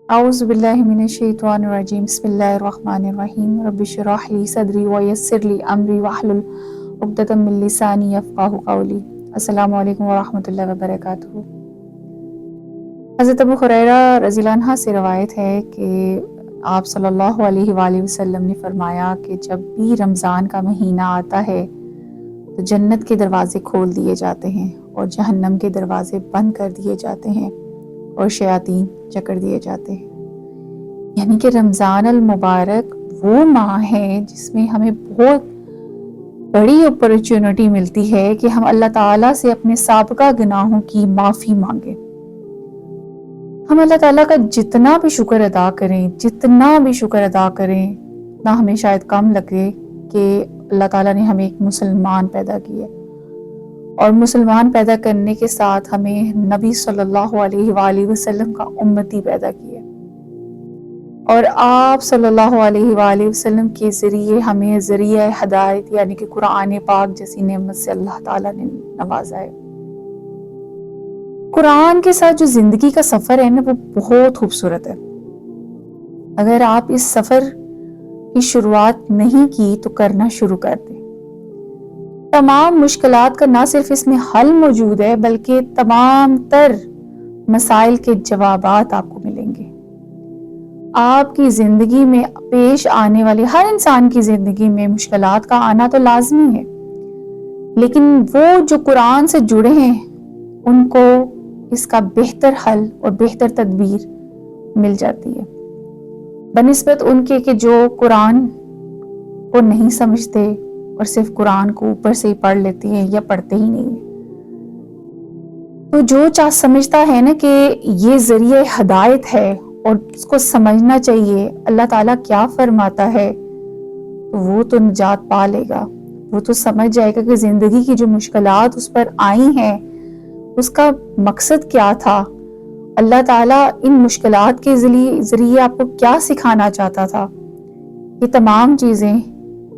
اعوذ باللہ من الشیطان الرجیم بسم اللہ الرحمن الرحیم رب اشرح لی صدری ویسر لی امری واحلل عقدۃ من لسانی یفقہوا قولی۔ السلام علیکم ورحمۃ اللہ وبرکاتہ۔ حضرت ابو ہریرہ رضی اللہ عنہ سے روایت ہے کہ آپ صلی اللہ علیہ وآلہ وسلم نے فرمایا کہ جب بھی رمضان کا مہینہ آتا ہے تو جنت کے دروازے کھول دیے جاتے ہیں اور جہنم کے دروازے بند کر دیے جاتے ہیں اور شیاطین جکڑ دیے جاتے ہیں۔ یعنی کہ رمضان المبارک وہ ماہ ہے جس میں ہمیں بہت بڑی اپرچونٹی ملتی ہے کہ ہم اللہ تعالیٰ سے اپنے سابقہ گناہوں کی معافی مانگیں۔ ہم اللہ تعالیٰ کا جتنا بھی شکر ادا کریں اتنا ہمیں شاید کم لگے کہ اللہ تعالیٰ نے ہمیں ایک مسلمان پیدا کیا اور مسلمان پیدا کرنے کے ساتھ ہمیں نبی صلی اللہ علیہ وآلہ وسلم کا امتی پیدا کیا اور آپ صلی اللہ علیہ وآلہ وسلم کے ذریعے ہمیں ذریعہ ہدایت یعنی کہ قرآن پاک جیسی نعمت سے اللہ تعالیٰ نے نوازا ہے۔ قرآن کے ساتھ جو زندگی کا سفر ہے نا وہ بہت خوبصورت ہے۔ اگر آپ اس سفر کی شروعات نہیں کی تو کرنا شروع کر دیں۔ تمام مشکلات کا نہ صرف اس میں حل موجود ہے بلکہ تمام تر مسائل کے جوابات آپ کو ملیں گے۔ آپ کی زندگی میں پیش آنے والی ہر انسان کی زندگی میں مشکلات کا آنا تو لازمی ہے، لیکن وہ جو قرآن سے جڑے ہیں ان کو اس کا بہتر حل اور بہتر تدبیر مل جاتی ہے بنسبت ان کے کہ جو قرآن کو نہیں سمجھتے اور صرف قرآن کو اوپر سے ہی پڑھ لیتی ہیں یا پڑھتے ہی نہیں ہیں۔ تو جو سمجھتا ہے نا کہ یہ ذریعہ ہدایت ہے اور اس کو سمجھنا چاہیے اللہ تعالیٰ کیا فرماتا ہے، تو وہ تو نجات پا لے گا، وہ تو سمجھ جائے گا کہ زندگی کی جو مشکلات اس پر آئی ہیں اس کا مقصد کیا تھا، اللہ تعالیٰ ان مشکلات کے ذریعے آپ کو کیا سکھانا چاہتا تھا۔ یہ تمام چیزیں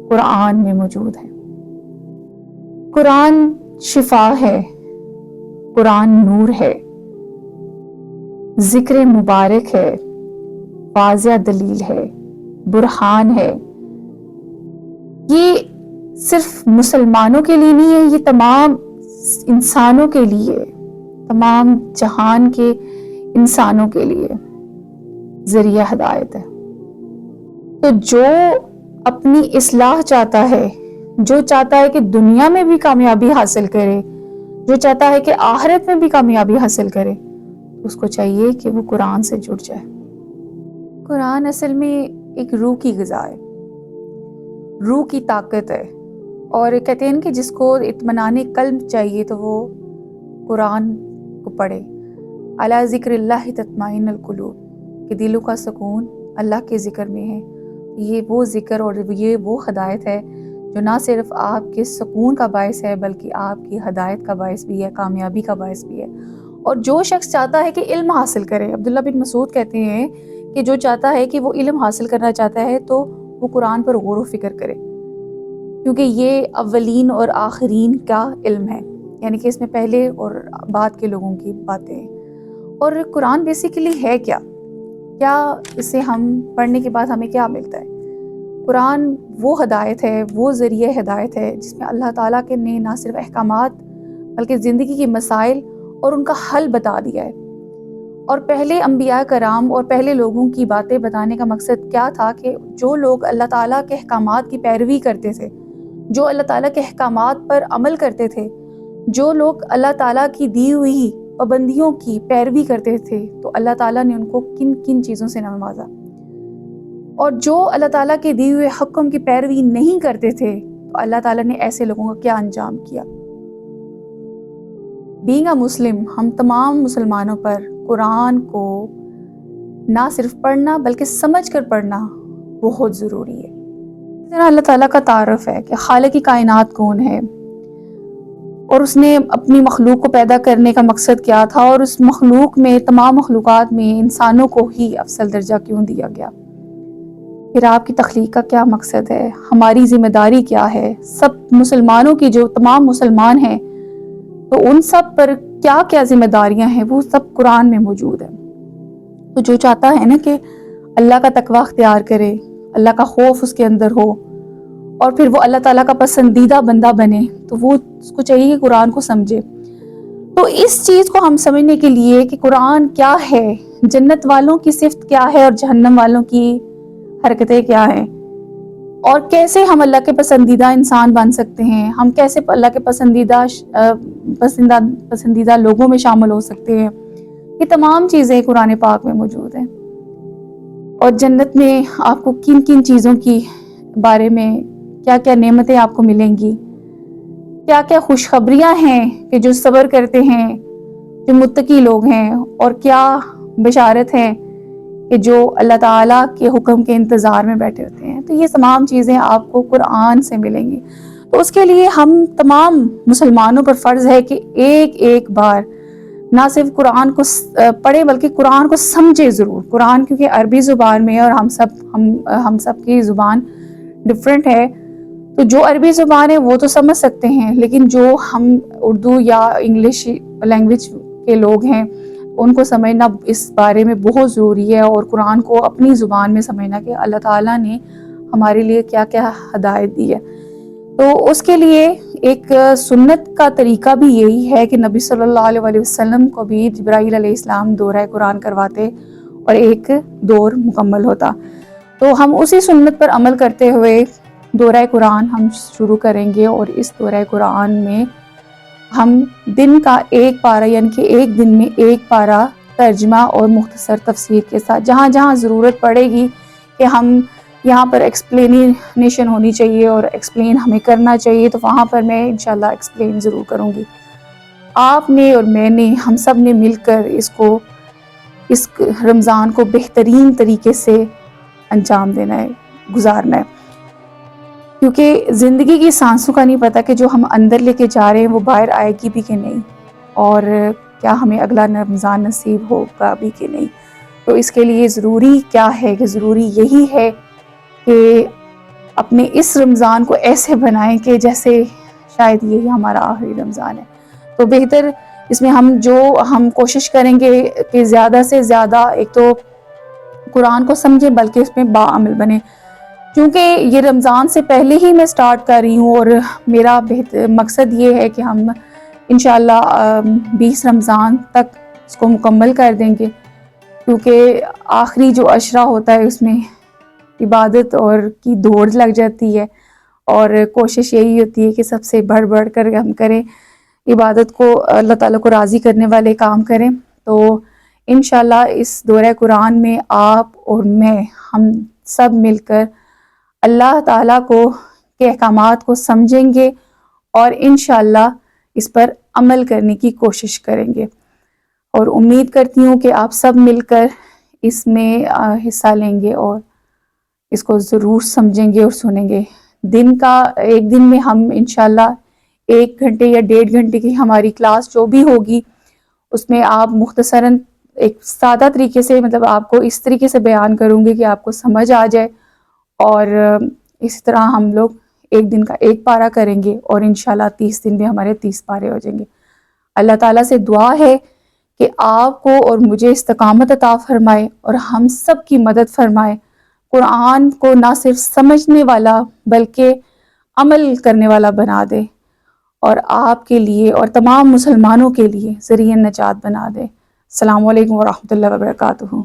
قرآن میں موجود ہیں۔ قرآن شفا ہے، قرآن نور ہے، ذکر مبارک ہے، واضح دلیل ہے، برہان ہے۔ یہ صرف مسلمانوں کے لیے نہیں ہے، یہ تمام انسانوں کے لیے، تمام جہان کے انسانوں کے لیے ذریعہ ہدایت ہے۔ تو جو اپنی اصلاح چاہتا ہے، جو چاہتا ہے کہ دنیا میں بھی کامیابی حاصل کرے، جو چاہتا ہے کہ آخرت میں بھی کامیابی حاصل کرے، اس کو چاہیے کہ وہ قرآن سے جڑ جائے۔ قرآن اصل میں ایک روح کی غذا ہے، روح کی طاقت ہے، اور کہتے ہیں کہ جس کو اطمینان قلب چاہیے تو وہ قرآن کو پڑھے۔ علی ذکر اللہ تطمئن القلوب، کہ دلوں کا سکون اللہ کے ذکر میں ہے۔ یہ وہ ذکر اور یہ وہ ہدایت ہے جو نہ صرف آپ کے سکون کا باعث ہے بلکہ آپ کی ہدایت کا باعث بھی ہے، کامیابی کا باعث بھی ہے۔ اور جو شخص چاہتا ہے کہ علم حاصل کرے، عبداللہ بن مسعود کہتے ہیں کہ جو چاہتا ہے کہ وہ علم حاصل کرنا چاہتا ہے تو وہ قرآن پر غور و فکر کرے، کیونکہ یہ اولین اور آخرین کا علم ہے، یعنی کہ اس میں پہلے اور بعد کے لوگوں کی باتیں ہیں۔ اور قرآن بیسیکلی ہے کیا اسے ہم پڑھنے کے بعد ہمیں کیا ملتا ہے؟ قرآن وہ ہدایت ہے، وہ ذریعہ ہدایت ہے جس میں اللہ تعالیٰ کے نے نہ صرف احکامات بلکہ زندگی کے مسائل اور ان کا حل بتا دیا ہے۔ اور پہلے انبیاء کرام اور پہلے لوگوں کی باتیں بتانے کا مقصد کیا تھا کہ جو لوگ اللہ تعالیٰ کے احکامات کی پیروی کرتے تھے، جو اللہ تعالیٰ کے احکامات پر عمل کرتے تھے، جو لوگ اللہ تعالیٰ کی دی ہوئی پابندیوں کی پیروی کرتے تھے، تو اللہ تعالیٰ نے ان کو کن کن چیزوں سے نوازا، اور جو اللہ تعالیٰ کے دیے ہوئے حکم کی پیروی نہیں کرتے تھے تو اللہ تعالیٰ نے ایسے لوگوں کا کیا انجام کیا۔ بینگ اے مسلم، ہم تمام مسلمانوں پر قرآن کو نہ صرف پڑھنا بلکہ سمجھ کر پڑھنا بہت ضروری ہے۔ اس طرح اللہ تعالیٰ کا تعارف ہے کہ خالق کی کائنات کون ہے، اور اس نے اپنی مخلوق کو پیدا کرنے کا مقصد کیا تھا، اور اس مخلوق میں تمام مخلوقات میں انسانوں کو ہی افضل درجہ کیوں دیا گیا، پھر آپ کی تخلیق کا کیا مقصد ہے، ہماری ذمہ داری کیا ہے، سب مسلمانوں کی جو تمام مسلمان ہیں تو ان سب پر کیا کیا ذمہ داریاں ہیں وہ سب قرآن میں موجود ہیں۔ تو جو چاہتا ہے نا کہ اللہ کا تقوی اختیار کرے، اللہ کا خوف اس کے اندر ہو، اور پھر وہ اللہ تعالیٰ کا پسندیدہ بندہ بنے، تو وہ اس کو چاہیے کہ قرآن کو سمجھے۔ تو اس چیز کو ہم سمجھنے کے لیے کہ قرآن کیا ہے، جنت والوں کی صفت کیا ہے اور جہنم والوں کی حرکتیں کیا ہیں، اور کیسے ہم اللہ کے پسندیدہ انسان بن سکتے ہیں، ہم کیسے اللہ کے پسندیدہ لوگوں میں شامل ہو سکتے ہیں، یہ تمام چیزیں قرآن پاک میں موجود ہیں۔ اور جنت میں آپ کو کن کن چیزوں کی بارے میں کیا کیا نعمتیں آپ کو ملیں گی، کیا کیا خوشخبریاں ہیں کہ جو صبر کرتے ہیں، جو متقی لوگ ہیں، اور کیا بشارت ہے کہ جو اللہ تعالیٰ کے حکم کے انتظار میں بیٹھے ہوتے ہیں۔ تو یہ تمام چیزیں آپ کو قرآن سے ملیں گی۔ تو اس کے لیے ہم تمام مسلمانوں پر فرض ہے کہ ایک ایک بار نہ صرف قرآن کو پڑھے بلکہ قرآن کو سمجھے ضرور۔ قرآن کیونکہ عربی زبان میں ہے اور ہم سب کی زبان ڈفرینٹ ہے، تو جو عربی زبان ہے وہ تو سمجھ سکتے ہیں، لیکن جو ہم اردو یا انگلش لینگویج کے لوگ ہیں ان کو سمجھنا اس بارے میں بہت ضروری ہے، اور قرآن کو اپنی زبان میں سمجھنا کہ اللہ تعالیٰ نے ہمارے لیے کیا کیا ہدایت دی ہے۔ تو اس کے لیے ایک سنت کا طریقہ بھی یہی ہے کہ نبی صلی اللہ علیہ وسلم کو بھی جبرائیل علیہ السلام دورہ قرآن کرواتے اور ایک دور مکمل ہوتا۔ تو ہم اسی سنت پر عمل کرتے ہوئے دورہ قرآن ہم شروع کریں گے، اور اس دورہ قرآن میں ہم دن کا ایک پارہ، یعنی کہ ایک دن میں ایک پارہ ترجمہ اور مختصر تفسیر کے ساتھ، جہاں جہاں ضرورت پڑے گی کہ ہم یہاں پر ایکسپلینیشن ہونی چاہیے اور ایکسپلین ہمیں کرنا چاہیے، تو وہاں پر میں انشاءاللہ ایکسپلین ضرور کروں گی۔ آپ نے اور میں نے، ہم سب نے مل کر اس رمضان کو بہترین طریقے سے انجام دینا ہے، گزارنا ہے، کیونکہ زندگی کی سانسوں کا نہیں پتہ کہ جو ہم اندر لے کے جا رہے ہیں وہ باہر آئے گی بھی کہ نہیں، اور کیا ہمیں اگلا رمضان نصیب ہوگا بھی کہ نہیں۔ تو اس کے لیے ضروری کیا ہے کہ ضروری یہی ہے کہ اپنے اس رمضان کو ایسے بنائیں کہ جیسے شاید یہی ہمارا آخری رمضان ہے۔ تو بہتر اس میں ہم کوشش کریں گے کہ زیادہ سے زیادہ ایک تو قرآن کو سمجھیں بلکہ اس میں باعمل بنیں، کیونکہ یہ رمضان سے پہلے ہی میں سٹارٹ کر رہی ہوں، اور میرا مقصد یہ ہے کہ ہم انشاءاللہ 20 رمضان تک اس کو مکمل کر دیں گے، کیونکہ آخری جو عشرہ ہوتا ہے اس میں عبادت اور کی دوڑ لگ جاتی ہے، اور کوشش یہی ہوتی ہے کہ سب سے بڑھ کر ہم کریں عبادت کو، اللہ تعالیٰ کو راضی کرنے والے کام کریں۔ تو انشاءاللہ اس دورہ قرآن میں آپ اور میں، ہم سب مل کر اللہ تعالیٰ کے احکامات کو سمجھیں گے اور انشاءاللہ اس پر عمل کرنے کی کوشش کریں گے، اور امید کرتی ہوں کہ آپ سب مل کر اس میں حصہ لیں گے اور اس کو ضرور سمجھیں گے اور سنیں گے۔ ایک دن میں ہم انشاءاللہ 1 گھنٹے یا 1.5 گھنٹے کی ہماری کلاس جو بھی ہوگی، اس میں آپ مختصراً ایک سادہ طریقے سے، مطلب آپ کو اس طریقے سے بیان کروں گی کہ آپ کو سمجھ آ جائے، اور اسی طرح ہم لوگ ایک دن کا ایک پارہ کریں گے، اور انشاءاللہ 30 دن میں ہمارے 30 پارے ہو جائیں گے۔ اللہ تعالیٰ سے دعا ہے کہ آپ کو اور مجھے استقامت عطا فرمائے اور ہم سب کی مدد فرمائے، قرآن کو نہ صرف سمجھنے والا بلکہ عمل کرنے والا بنا دے، اور آپ کے لیے اور تمام مسلمانوں کے لیے ذریعہ نجات بنا دے۔ السلام علیکم ورحمۃ اللہ وبرکاتہ۔